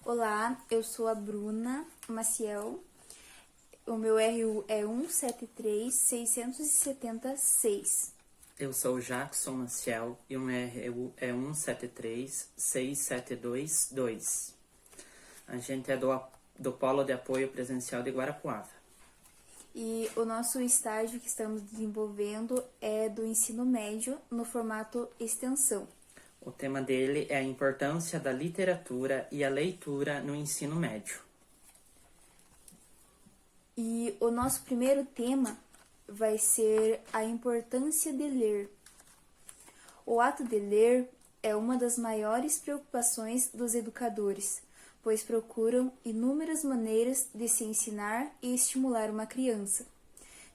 Olá, eu sou a Bruna Maciel. O meu RU é 173676. Eu sou o Jackson Maciel e o meu RU é 17367222. A gente é do Polo de Apoio Presencial de Guarapuava. E o nosso estágio que estamos desenvolvendo é do ensino médio no formato extensão. O tema dele é a importância da literatura e a leitura no ensino médio. E o nosso primeiro tema vai ser a importância de ler. O ato de ler é uma das maiores preocupações dos educadores, pois procuram inúmeras maneiras de se ensinar e estimular uma criança,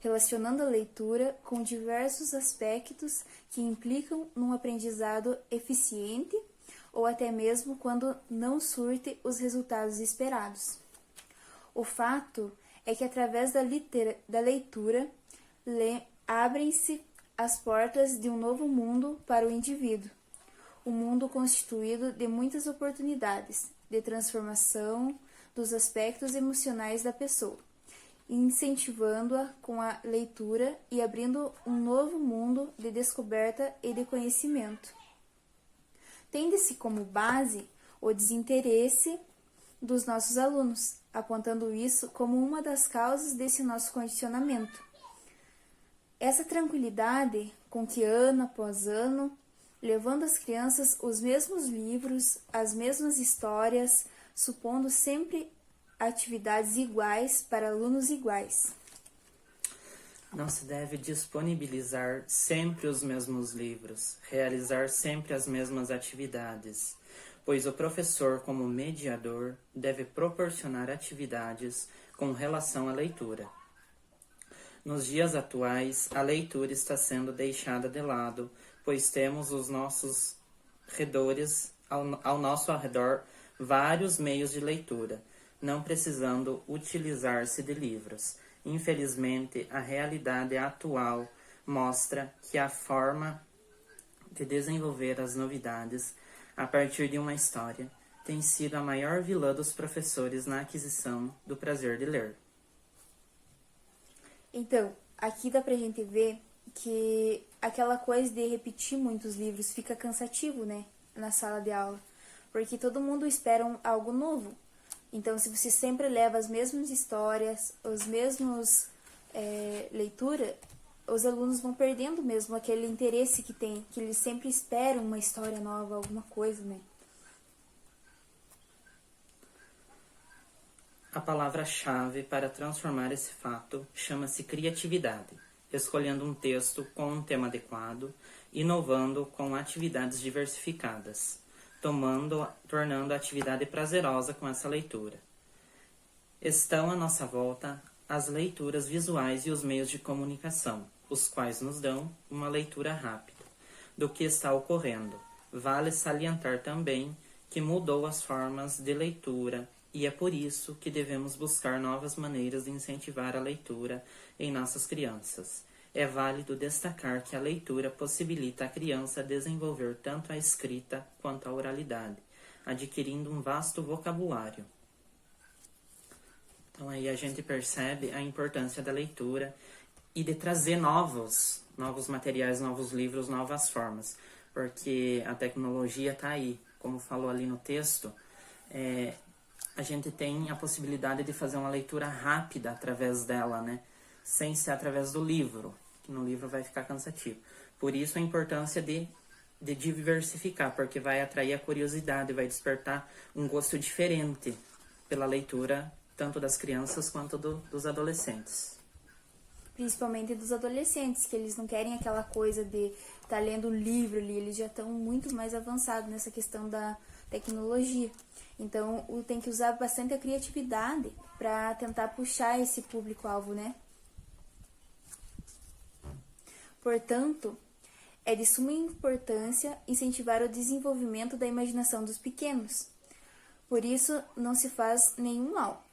relacionando a leitura com diversos aspectos que implicam num aprendizado eficiente ou até mesmo quando não surte os resultados esperados. O fato é que através da leitura abrem-se as portas de um novo mundo para o indivíduo, um mundo constituído de muitas oportunidades de transformação dos aspectos emocionais da pessoa, incentivando-a com a leitura e abrindo um novo mundo de descoberta e de conhecimento. Tende-se como base o desinteresse dos nossos alunos, apontando isso como uma das causas desse nosso condicionamento. Essa tranquilidade com que ano após ano, levando às crianças os mesmos livros, as mesmas histórias, supondo sempre atividades iguais para alunos iguais. Não se deve disponibilizar sempre os mesmos livros, realizar sempre as mesmas atividades, pois o professor, como mediador, deve proporcionar atividades com relação à leitura. Nos dias atuais, a leitura está sendo deixada de lado, pois temos os nossos redores, ao nosso redor, vários meios de leitura, não precisando utilizar-se de livros. Infelizmente, a realidade atual mostra que a forma de desenvolver as novidades a partir de uma história tem sido a maior vilã dos professores na aquisição do prazer de ler. Então, aqui dá pra gente ver que aquela coisa de repetir muitos livros fica cansativo, né, na sala de aula, porque todo mundo espera algo novo. Então, se você sempre leva as mesmas histórias, os mesmos leitura, os alunos vão perdendo mesmo aquele interesse que tem, que eles sempre esperam uma história nova, alguma coisa, né? A palavra-chave para transformar esse fato chama-se criatividade, escolhendo um texto com um tema adequado, inovando com atividades diversificadas, tornando a atividade prazerosa com essa leitura. Estão à nossa volta as leituras visuais e os meios de comunicação, os quais nos dão uma leitura rápida do que está ocorrendo. Vale salientar também que mudou as formas de leitura e é por isso que devemos buscar novas maneiras de incentivar a leitura em nossas crianças. É válido destacar que a leitura possibilita a criança desenvolver tanto a escrita quanto a oralidade, adquirindo um vasto vocabulário. Então aí a gente percebe a importância da leitura e de trazer novos materiais, novos livros, novas formas, porque a tecnologia está aí, como falou ali no texto, a gente tem a possibilidade de fazer uma leitura rápida através dela, né? Sem ser através do livro, que no livro vai ficar cansativo. Por isso a importância de diversificar, porque vai atrair a curiosidade, vai despertar um gosto diferente pela leitura, tanto das crianças quanto dos adolescentes. Principalmente dos adolescentes, que eles não querem aquela coisa de estar lendo um livro ali, eles já estão muito mais avançados nessa questão da tecnologia. Então, tem que usar bastante a criatividade para tentar puxar esse público-alvo, né? Portanto, é de suma importância incentivar o desenvolvimento da imaginação dos pequenos. Por isso, não se faz nenhum mal.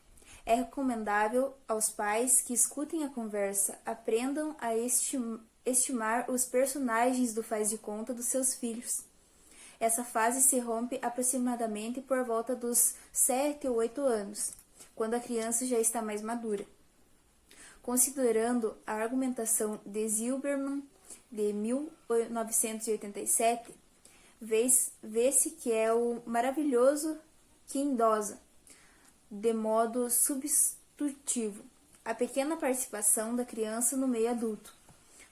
É recomendável aos pais que escutem a conversa, aprendam a estimar os personagens do faz de conta dos seus filhos. Essa fase se rompe aproximadamente por volta dos 7 ou 8 anos, quando a criança já está mais madura. Considerando a argumentação de Zilberman, de 1987, vê-se que é o maravilhoso que endosa, de modo substitutivo, a pequena participação da criança no meio adulto.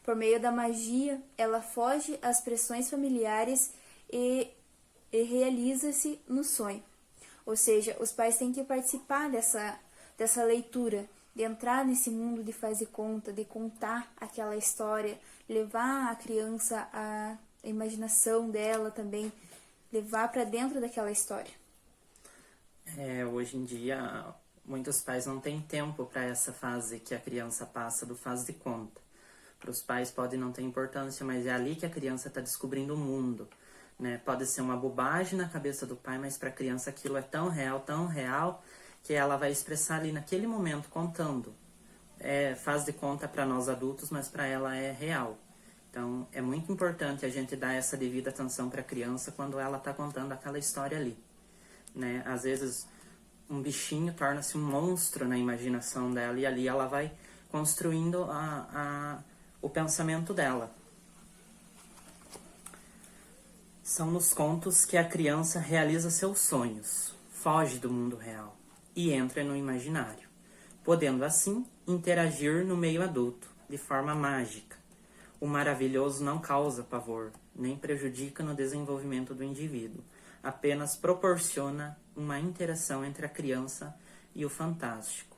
Por meio da magia, ela foge às pressões familiares e realiza-se no sonho. Ou seja, os pais têm que participar dessa leitura, de entrar nesse mundo de faz de conta, de contar aquela história, levar a criança a imaginação dela também, levar para dentro daquela história. Hoje em dia, muitos pais não têm tempo para essa fase que a criança passa do faz de conta. Para os pais pode não ter importância, mas é ali que a criança está descobrindo o mundo, né? Pode ser uma bobagem na cabeça do pai, mas para a criança aquilo é tão real, que ela vai expressar ali naquele momento contando. Faz de conta para nós adultos, mas para ela é real. Então, é muito importante a gente dar essa devida atenção para a criança quando ela está contando aquela história ali, né? Às vezes, um bichinho torna-se um monstro na imaginação dela e ali ela vai construindo o pensamento dela. São nos contos que a criança realiza seus sonhos, foge do mundo real e entra no imaginário, podendo assim interagir no meio adulto, de forma mágica. O maravilhoso não causa pavor, nem prejudica no desenvolvimento do indivíduo, apenas proporciona uma interação entre a criança e o fantástico.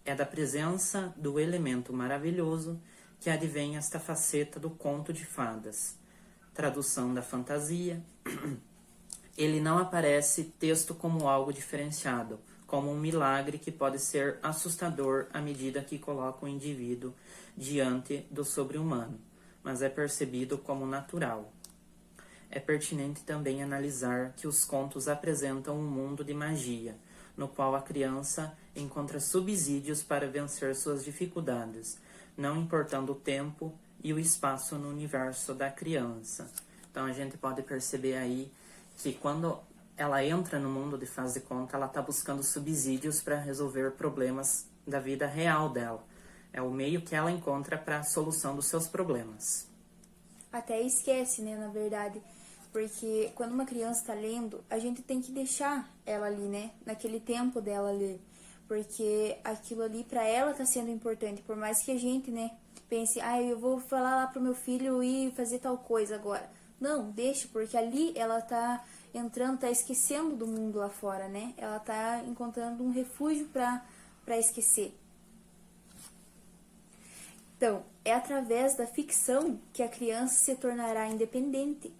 É da presença do elemento maravilhoso que advém esta faceta do conto de fadas. Tradução da fantasia. Ele não aparece texto como algo diferenciado, como um milagre que pode ser assustador à medida que coloca o indivíduo diante do sobre-humano, mas é percebido como natural. É pertinente também analisar que os contos apresentam um mundo de magia, no qual a criança encontra subsídios para vencer suas dificuldades, não importando o tempo e o espaço no universo da criança. Então a gente pode perceber aí que quando ela entra no mundo de faz de conta, ela está buscando subsídios para resolver problemas da vida real dela. É o meio que ela encontra para a solução dos seus problemas. Até esquece, né, na verdade, porque quando uma criança está lendo, a gente tem que deixar ela ali, né, naquele tempo dela ler, porque aquilo ali para ela está sendo importante, por mais que a gente, né, pense, eu vou falar lá pro meu filho ir fazer tal coisa agora. Não, deixa, porque ali ela tá entrando, tá esquecendo do mundo lá fora, né? Ela tá encontrando um refúgio para esquecer. Então, é através da ficção que a criança se tornará independente,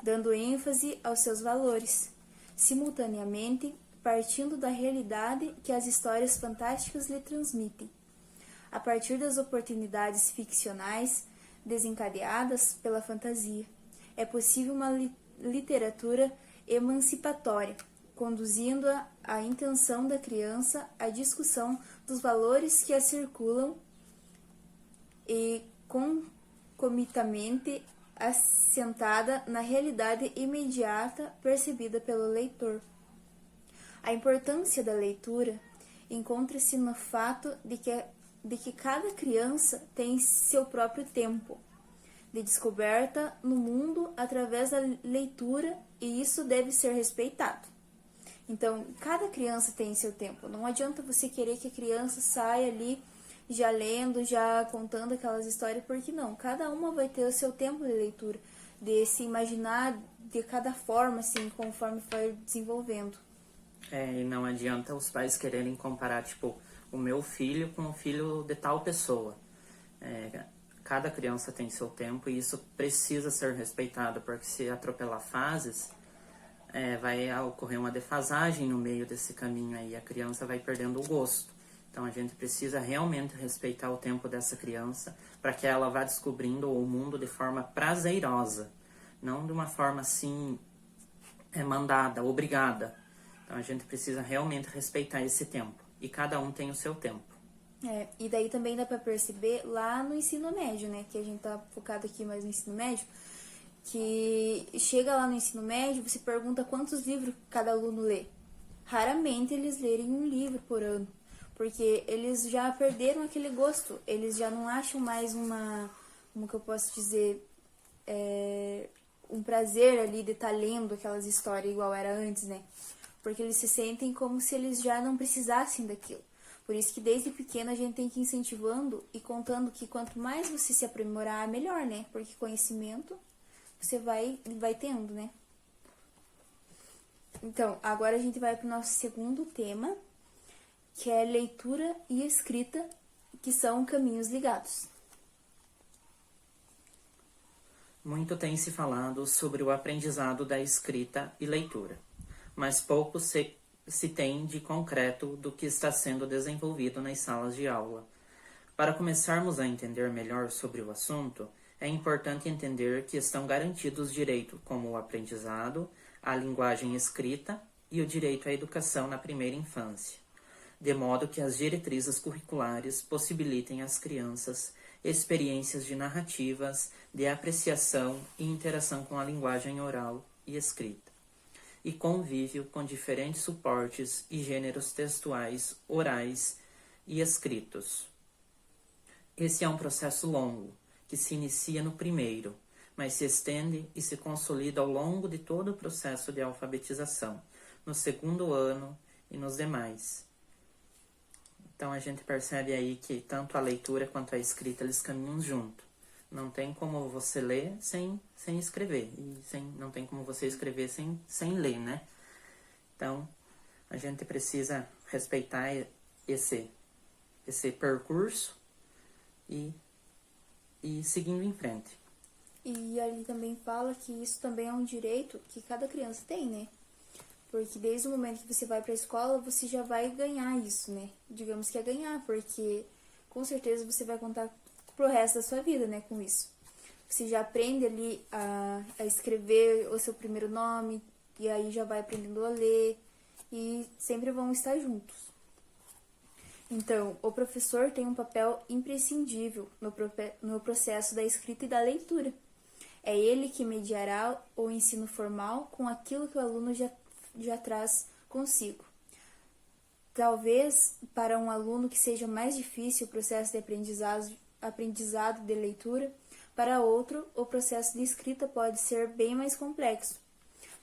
dando ênfase aos seus valores, simultaneamente partindo da realidade que as histórias fantásticas lhe transmitem. A partir das oportunidades ficcionais desencadeadas pela fantasia, é possível uma literatura emancipatória, conduzindo-a à intenção da criança à discussão dos valores que a circulam e concomitantemente assentada na realidade imediata percebida pelo leitor. A importância da leitura encontra-se no fato de que cada criança tem seu próprio tempo de descoberta no mundo através da leitura e isso deve ser respeitado. Então, cada criança tem seu tempo. Não adianta você querer que a criança saia ali já lendo, já contando aquelas histórias, porque não. Cada uma vai ter o seu tempo de leitura, de se imaginar de cada forma, assim, conforme for desenvolvendo. E não adianta os pais quererem comparar, tipo, o meu filho com o filho de tal pessoa. Cada criança tem seu tempo e isso precisa ser respeitado, porque se atropelar fases, vai ocorrer uma defasagem no meio desse caminho aí, a criança vai perdendo o gosto. Então a gente precisa realmente respeitar o tempo dessa criança para que ela vá descobrindo o mundo de forma prazerosa, não de uma forma assim, mandada, obrigada. Então a gente precisa realmente respeitar esse tempo e cada um tem o seu tempo. E daí também dá para perceber lá no ensino médio, né, que a gente tá focado aqui mais no ensino médio, que chega lá no ensino médio, você pergunta quantos livros cada aluno lê. Raramente eles lerem um livro por ano, porque eles já perderam aquele gosto, eles já não acham mais como que eu posso dizer, um prazer ali de estar lendo aquelas histórias igual era antes, né? Porque eles se sentem como se eles já não precisassem daquilo. Por isso que desde pequeno a gente tem que ir incentivando e contando que quanto mais você se aprimorar, melhor, né? Porque conhecimento você vai tendo, né? Então, agora a gente vai para o nosso segundo tema, que é leitura e escrita, que são caminhos ligados. Muito tem se falado sobre o aprendizado da escrita e leitura, mas pouco se tem de concreto do que está sendo desenvolvido nas salas de aula. Para começarmos a entender melhor sobre o assunto, é importante entender que estão garantidos direitos como o aprendizado, a linguagem escrita e o direito à educação na primeira infância, de modo que as diretrizes curriculares possibilitem às crianças experiências de narrativas, de apreciação e interação com a linguagem oral e escrita, e convívio com diferentes suportes e gêneros textuais, orais e escritos. Esse é um processo longo, que se inicia no primeiro, mas se estende e se consolida ao longo de todo o processo de alfabetização, no segundo ano e nos demais. Então a gente percebe aí que tanto a leitura quanto a escrita eles caminham junto. Não tem como você ler sem escrever, e não tem como você escrever sem ler, né? Então a gente precisa respeitar esse percurso e seguindo em frente. E ali também fala que isso também é um direito que cada criança tem, né? Porque desde o momento que você vai para a escola, você já vai ganhar isso, né? Digamos que é ganhar, porque com certeza você vai contar pro resto da sua vida, né, com isso. Você já aprende ali a escrever o seu primeiro nome, e aí já vai aprendendo a ler, e sempre vão estar juntos. Então, o professor tem um papel imprescindível no processo da escrita e da leitura. É ele que mediará o ensino formal com aquilo que o aluno já traz consigo. Talvez para um aluno que seja mais difícil o processo de aprendizado de leitura, para outro o processo de escrita pode ser bem mais complexo.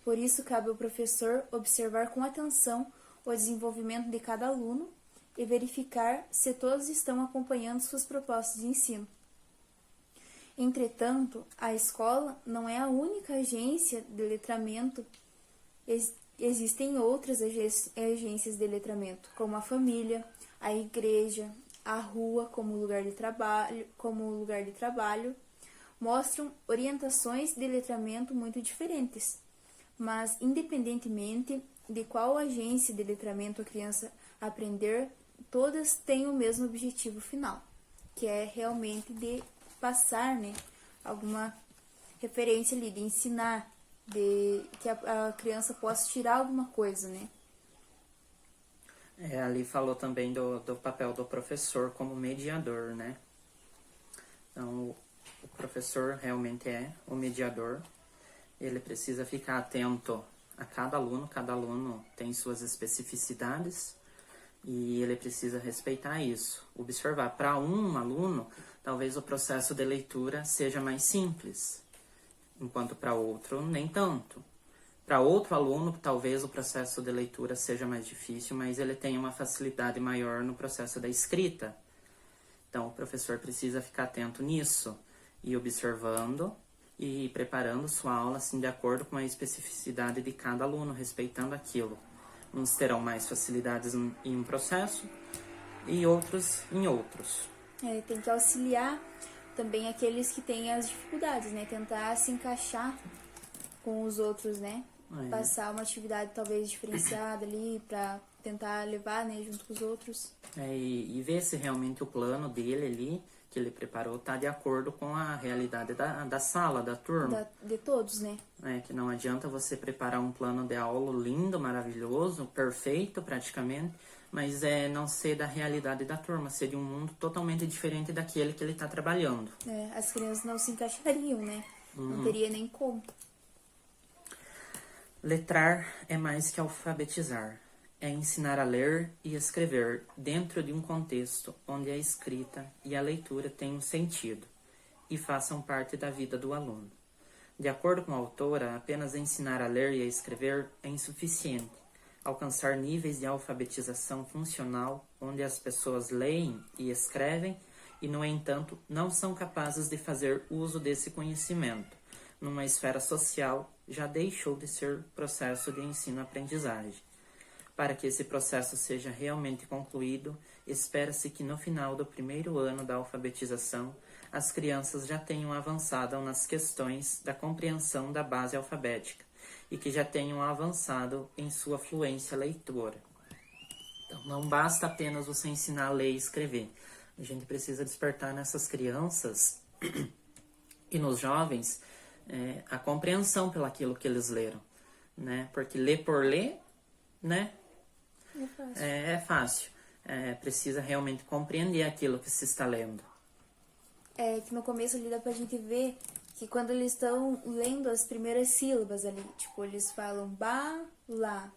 Por isso, cabe ao professor observar com atenção o desenvolvimento de cada aluno e verificar se todos estão acompanhando suas propostas de ensino. Entretanto, a escola não é a única agência de letramento. Existem outras agências de letramento, como a família, a igreja, a rua como lugar de trabalho, mostram orientações de letramento muito diferentes. Mas, independentemente de qual agência de letramento a criança aprender, todas têm o mesmo objetivo final, que é realmente de passar, né, alguma referência ali, de ensinar, de que a criança possa tirar alguma coisa, né? Ali falou também do papel do professor como mediador, né? Então, o professor realmente é o mediador. Ele precisa ficar atento a cada aluno tem suas especificidades e ele precisa respeitar isso, observar. Para um aluno, talvez o processo de leitura seja mais simples, enquanto para outro, nem tanto. Para outro aluno, talvez o processo de leitura seja mais difícil, mas ele tem uma facilidade maior no processo da escrita. Então, o professor precisa ficar atento nisso e observando e preparando sua aula assim, de acordo com a especificidade de cada aluno, respeitando aquilo. Uns terão mais facilidades em um processo e outros em outros. Tem que auxiliar também aqueles que têm as dificuldades, né? Tentar se encaixar com os outros, né? Passar uma atividade talvez diferenciada ali para tentar levar, né, junto com os outros. E ver se realmente o plano dele ali, que ele preparou, tá de acordo com a realidade da sala, da turma. De todos, né? Que não adianta você preparar um plano de aula lindo, maravilhoso, perfeito praticamente, mas não ser da realidade da turma, ser de um mundo totalmente diferente daquele que ele está trabalhando. As crianças não se encaixariam, né? Não teria nem como. Letrar é mais que alfabetizar. É ensinar a ler e escrever dentro de um contexto onde a escrita e a leitura tenham sentido e façam parte da vida do aluno. De acordo com a autora, apenas ensinar a ler e a escrever é insuficiente. Alcançar níveis de alfabetização funcional onde as pessoas leem e escrevem e, no entanto, não são capazes de fazer uso desse conhecimento numa esfera social, já deixou de ser processo de ensino-aprendizagem. Para que esse processo seja realmente concluído, espera-se que no final do primeiro ano da alfabetização, as crianças já tenham avançado nas questões da compreensão da base alfabética e que já tenham avançado em sua fluência leitora. Então, não basta apenas você ensinar a ler e escrever. A gente precisa despertar nessas crianças e nos jovens a compreensão pelaquilo que eles leram, né? Porque ler por ler, né? É fácil. Precisa realmente compreender aquilo que se está lendo. Que no começo ali dá pra gente ver que quando eles estão lendo as primeiras sílabas ali, tipo, eles falam ba, lá.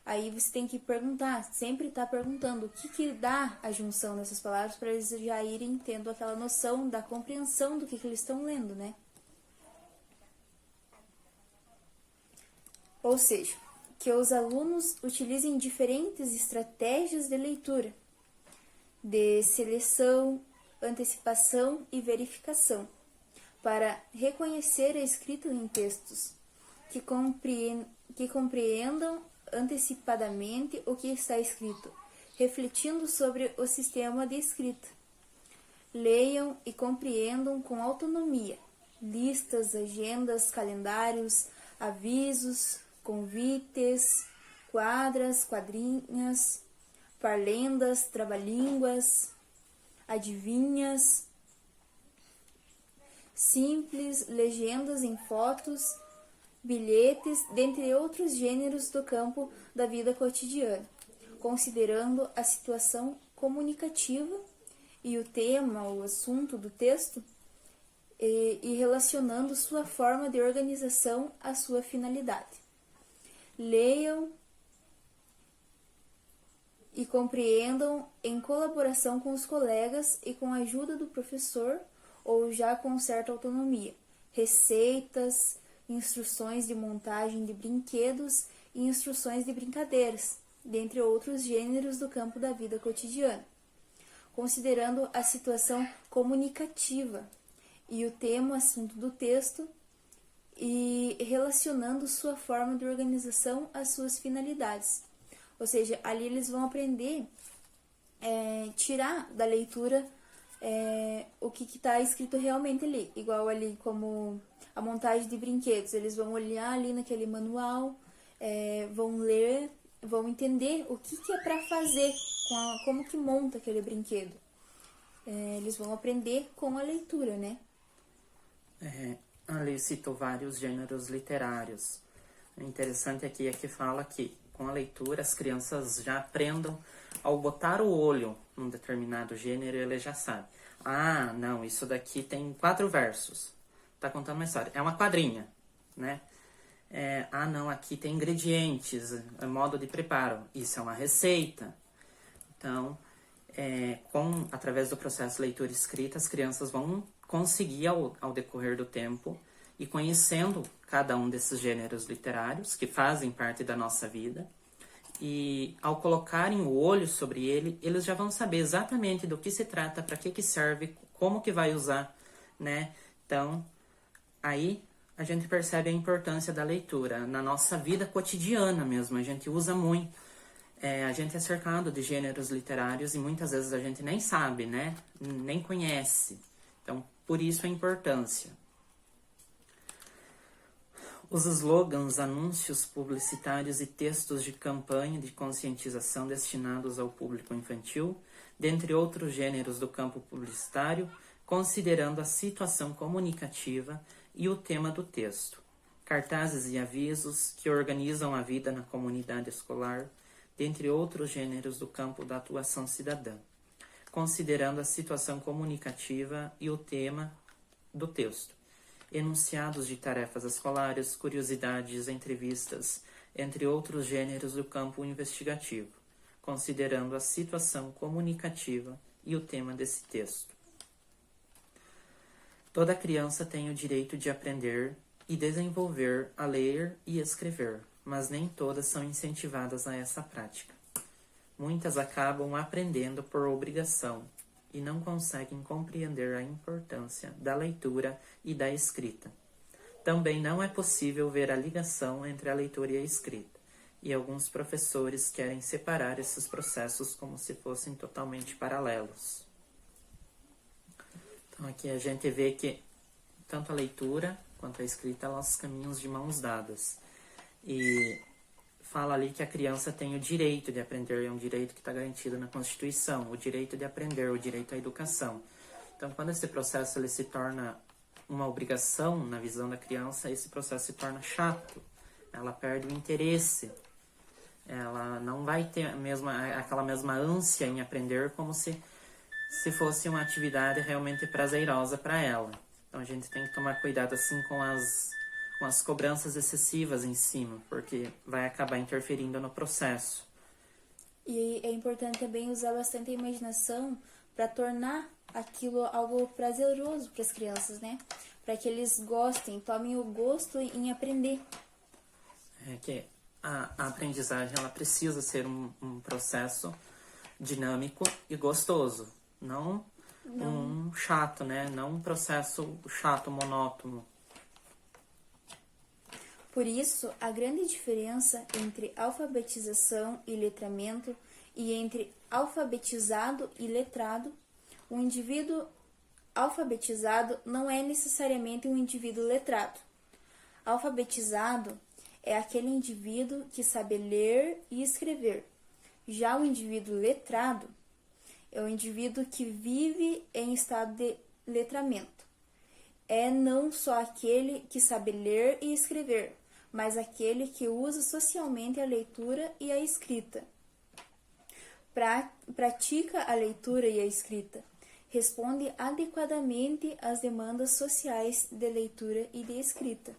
Aí você tem que perguntar, sempre tá perguntando o que dá a junção dessas palavras para eles já irem tendo aquela noção da compreensão do que eles estão lendo, né? Ou seja, que os alunos utilizem diferentes estratégias de leitura, de seleção, antecipação e verificação, para reconhecer a escrita em textos, que compreendam antecipadamente o que está escrito, refletindo sobre o sistema de escrita. Leiam e compreendam com autonomia listas, agendas, calendários, avisos, convites, quadras, quadrinhas, parlendas, trava-línguas, adivinhas, simples, legendas em fotos, bilhetes, dentre outros gêneros do campo da vida cotidiana, considerando a situação comunicativa e o tema, o assunto do texto, e relacionando sua forma de organização à sua finalidade. Leiam e compreendam em colaboração com os colegas e com a ajuda do professor ou já com certa autonomia, receitas, instruções de montagem de brinquedos e instruções de brincadeiras, dentre outros gêneros do campo da vida cotidiana, considerando a situação comunicativa e o tema, assunto do texto, e relacionando sua forma de organização às suas finalidades. Ou seja, ali eles vão aprender tirar da leitura o que está escrito realmente ali. Igual ali como a montagem de brinquedos. Eles vão olhar ali naquele manual, vão ler, vão entender o que é para fazer, como que monta aquele brinquedo. Eles vão aprender com a leitura, né? Ali citou vários gêneros literários. O interessante aqui é que fala que com a leitura as crianças já aprendam, ao botar o olho num determinado gênero, ele já sabe. Ah, não, isso daqui tem 4 versos. Tá contando uma história. É uma quadrinha, né? Não, aqui tem ingredientes, modo de preparo. Isso é uma receita. Então, através do processo de leitura e escrita, as crianças vão conseguir, ao decorrer do tempo, e conhecendo cada um desses gêneros literários que fazem parte da nossa vida, e ao colocarem o olho sobre ele, eles já vão saber exatamente do que se trata, para que serve, como que vai usar, né? Então, aí a gente percebe a importância da leitura na nossa vida cotidiana mesmo, a gente usa muito. A gente é cercado de gêneros literários e muitas vezes a gente nem sabe, né? Nem conhece. Então, por isso a importância. Os slogans, anúncios publicitários e textos de campanha de conscientização destinados ao público infantil, dentre outros gêneros do campo publicitário, considerando a situação comunicativa e o tema do texto. Cartazes e avisos que organizam a vida na comunidade escolar, dentre outros gêneros do campo da atuação cidadã, considerando a situação comunicativa e o tema do texto. enunciados de tarefas escolares, curiosidades, entrevistas, entre outros gêneros do campo investigativo, considerando a situação comunicativa e o tema desse texto. Toda criança tem o direito de aprender e desenvolver a ler e escrever, mas nem todas são incentivadas a essa prática. Muitas acabam aprendendo por obrigação e não conseguem compreender a importância da leitura e da escrita. Também não é possível ver a ligação entre a leitura e a escrita, e alguns professores querem separar esses processos como se fossem totalmente paralelos. Então aqui a gente vê que tanto a leitura quanto a escrita, elas caminham de mãos dadas. E fala ali que a criança tem o direito de aprender, é um direito que está garantido na Constituição, o direito de aprender, o direito à educação. Então, quando esse processo ele se torna uma obrigação na visão da criança, esse processo se torna chato, ela perde o interesse, ela não vai ter aquela mesma ânsia em aprender como se fosse uma atividade realmente prazerosa para ela. Então, a gente tem que tomar cuidado assim com as cobranças excessivas em cima, porque vai acabar interferindo no processo. E é importante também usar bastante a imaginação para tornar aquilo algo prazeroso para as crianças, né? Para que eles gostem, tomem o gosto em aprender. É que a aprendizagem ela precisa ser um processo dinâmico e gostoso, não um chato, né? Não um processo chato, monótono. Por isso, a grande diferença entre alfabetização e letramento e entre alfabetizado e letrado, o indivíduo alfabetizado não é necessariamente um indivíduo letrado. Alfabetizado é aquele indivíduo que sabe ler e escrever. Já o indivíduo letrado é o indivíduo que vive em estado de letramento. É não só aquele que sabe ler e escrever, mas aquele que usa socialmente a leitura e a escrita. Pratica a leitura e a escrita. Responde adequadamente às demandas sociais de leitura e de escrita.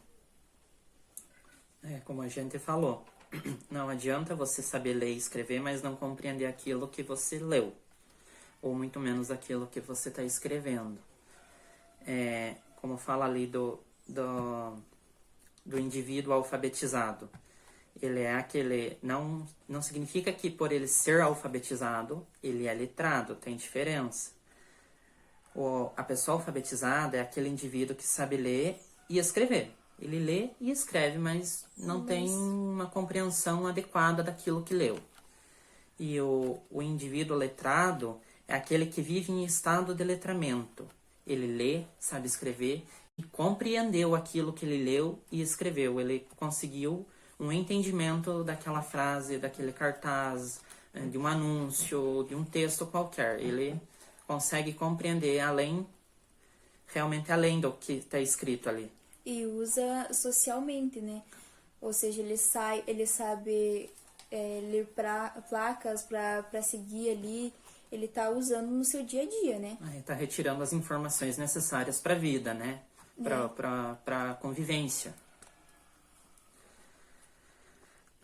Como a gente falou, não adianta você saber ler e escrever, mas não compreender aquilo que você leu, ou muito menos aquilo que você está escrevendo. Como fala ali do indivíduo alfabetizado. Ele é aquele... Não significa que por ele ser alfabetizado, ele é letrado, tem diferença. A pessoa alfabetizada é aquele indivíduo que sabe ler e escrever. Ele lê e escreve, mas não tem uma compreensão adequada daquilo que leu. E o indivíduo letrado é aquele que vive em estado de letramento. Ele lê, sabe escrever e compreendeu aquilo que ele leu e escreveu. Ele conseguiu um entendimento daquela frase, daquele cartaz, de um anúncio, de um texto qualquer. Ele consegue compreender realmente além do que está escrito ali. E usa socialmente, né? Ou seja, ele sabe ler placas para seguir ali. Ele está usando no seu dia a dia, né? Está retirando as informações necessárias para a vida, né? Para a convivência.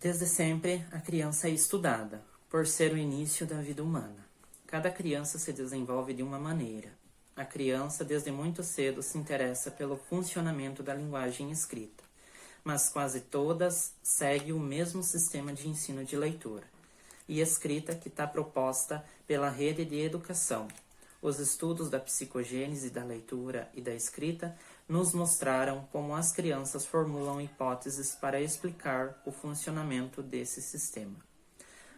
Desde sempre, a criança é estudada, por ser o início da vida humana. Cada criança se desenvolve de uma maneira. A criança, desde muito cedo, se interessa pelo funcionamento da linguagem escrita, mas quase todas seguem o mesmo sistema de ensino de leitura e escrita que está proposta pela rede de educação. Os estudos da psicogênese da leitura e da escrita nos mostraram como as crianças formulam hipóteses para explicar o funcionamento desse sistema.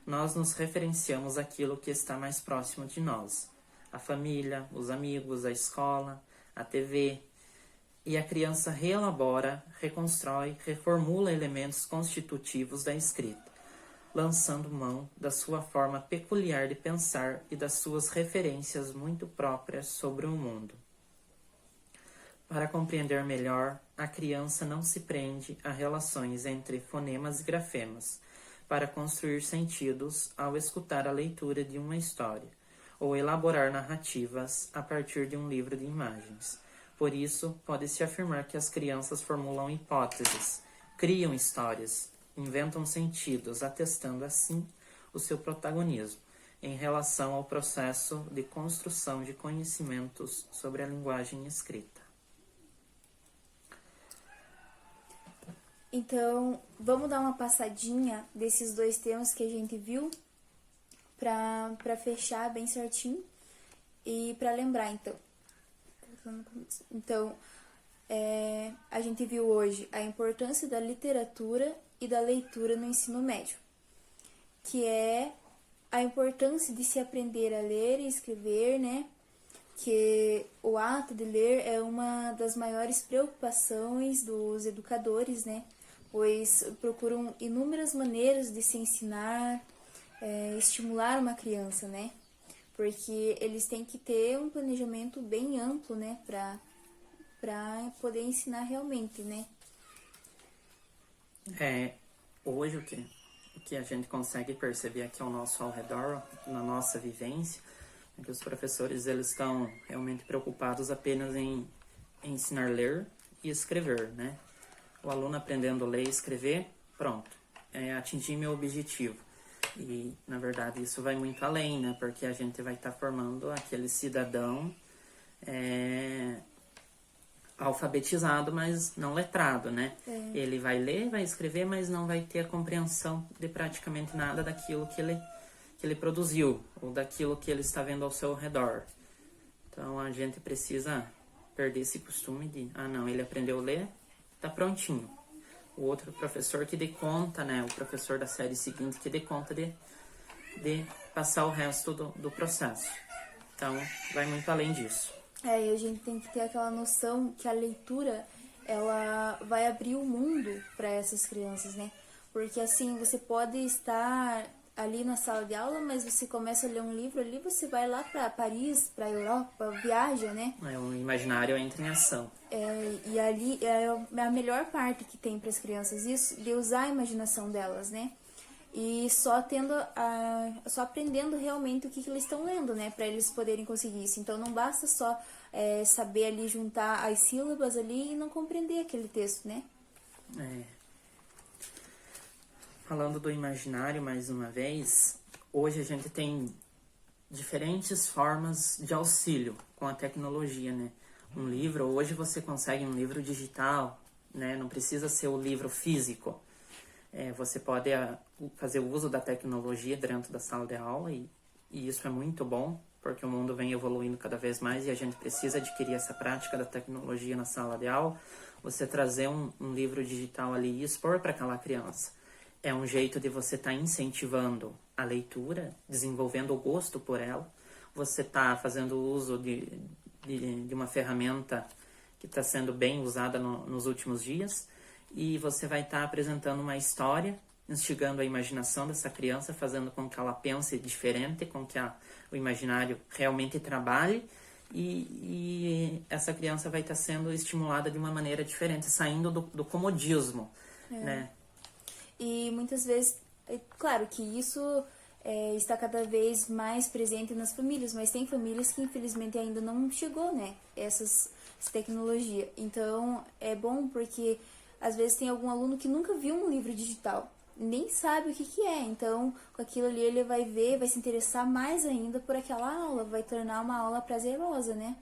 Nós nos referenciamos àquilo que está mais próximo de nós, a família, os amigos, a escola, a TV, e a criança reelabora, reconstrói, reformula elementos constitutivos da escrita, lançando mão da sua forma peculiar de pensar e das suas referências muito próprias sobre o mundo. Para compreender melhor, a criança não se prende a relações entre fonemas e grafemas, para construir sentidos ao escutar a leitura de uma história, ou elaborar narrativas a partir de um livro de imagens, Por isso, pode-se afirmar que as crianças formulam hipóteses, criam histórias, inventam sentidos, atestando assim o seu protagonismo em relação ao processo de construção de conhecimentos sobre a linguagem escrita. Então, vamos dar uma passadinha desses dois temas que a gente viu para fechar bem certinho e para lembrar, então. Então, a gente viu hoje a importância da literatura e da leitura no ensino médio, que é a importância de se aprender a ler e escrever, né? Que o ato de ler é uma das maiores preocupações dos educadores, né? Pois procuram inúmeras maneiras de se ensinar, estimular uma criança, né? Porque eles têm que ter um planejamento bem amplo, né? Para poder ensinar realmente, né? Hoje o que a gente consegue perceber aqui ao nosso ao redor, na nossa vivência, é que os professores eles estão realmente preocupados apenas em ensinar a ler e escrever, né? O aluno aprendendo a ler e escrever, pronto, atingir meu objetivo. E, na verdade, isso vai muito além, né? Porque a gente vai estar formando aquele cidadão alfabetizado, mas não letrado, né? Ele vai ler, vai escrever, mas não vai ter a compreensão de praticamente nada daquilo que ele produziu, ou daquilo que ele está vendo ao seu redor. Então, a gente precisa perder esse costume de, não, ele aprendeu a ler, tá prontinho. O outro professor que dê conta, né? O professor da série seguinte que dê conta de passar o resto do processo. Então, vai muito além disso. E a gente tem que ter aquela noção que a leitura, ela vai abrir o mundo para essas crianças, né? Porque assim, você pode estar ali na sala de aula, mas você começa a ler um livro ali, você vai lá para Paris, para Europa, viaja, né? O imaginário entra em ação. E ali é a melhor parte que tem para as crianças, isso, de usar a imaginação delas, né? E só aprendendo realmente o que eles estão lendo, né? Para eles poderem conseguir isso. Então não basta só saber ali juntar as sílabas ali e não compreender aquele texto, né? Falando do imaginário mais uma vez, hoje a gente tem diferentes formas de auxílio com a tecnologia, né? Um livro, hoje você consegue um livro digital, né? Não precisa ser o livro físico. Você pode fazer o uso da tecnologia dentro da sala de aula e isso é muito bom, porque o mundo vem evoluindo cada vez mais e a gente precisa adquirir essa prática da tecnologia na sala de aula. Você trazer um livro digital ali e expor para aquela criança. É um jeito de você estar incentivando a leitura, desenvolvendo o gosto por ela. Você está fazendo uso de uma ferramenta que está sendo bem usada nos últimos dias e você vai estar apresentando uma história, instigando a imaginação dessa criança, fazendo com que ela pense diferente, com que o imaginário realmente trabalhe e essa criança vai estar sendo estimulada de uma maneira diferente, saindo do comodismo, né? E muitas vezes, claro que isso está cada vez mais presente nas famílias, mas tem famílias que infelizmente ainda não chegou, né, essa tecnologia. Então é bom porque às vezes tem algum aluno que nunca viu um livro digital, nem sabe o que é. Então com aquilo ali ele vai ver, vai se interessar mais ainda por aquela aula, vai tornar uma aula prazerosa, né?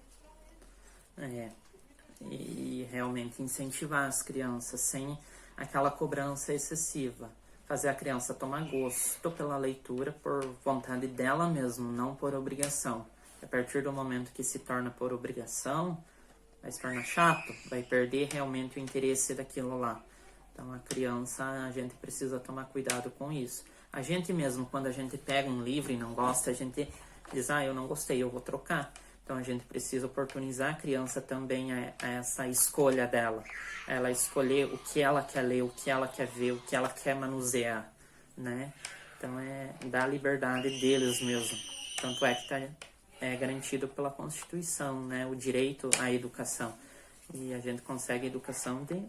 E realmente incentivar as crianças sem aquela cobrança excessiva. Fazer a criança tomar gosto pela leitura por vontade dela mesma, não por obrigação. A partir do momento que se torna por obrigação, vai se tornar chato, vai perder realmente o interesse daquilo lá. Então a criança, a gente precisa tomar cuidado com isso. A gente mesmo, quando a gente pega um livro e não gosta, a gente diz, eu não gostei, eu vou trocar. Então a gente precisa oportunizar a criança também a essa escolha dela. Ela escolher o que ela quer ler, o que ela quer ver, o que ela quer manusear, né? Então dar a liberdade deles mesmo. Tanto é que está garantido pela Constituição, né? O direito à educação. E a gente consegue educação de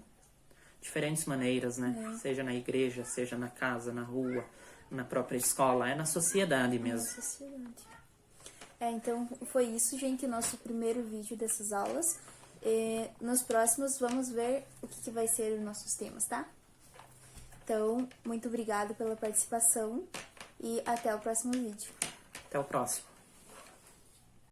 diferentes maneiras, né? Seja na igreja, seja na casa, na rua, na própria escola, na sociedade mesmo. Na sociedade. Então foi isso, gente, nosso primeiro vídeo dessas aulas. Nos próximos vamos ver o que vai ser os nossos temas, tá? Então, muito obrigada pela participação e até o próximo vídeo. Até o próximo.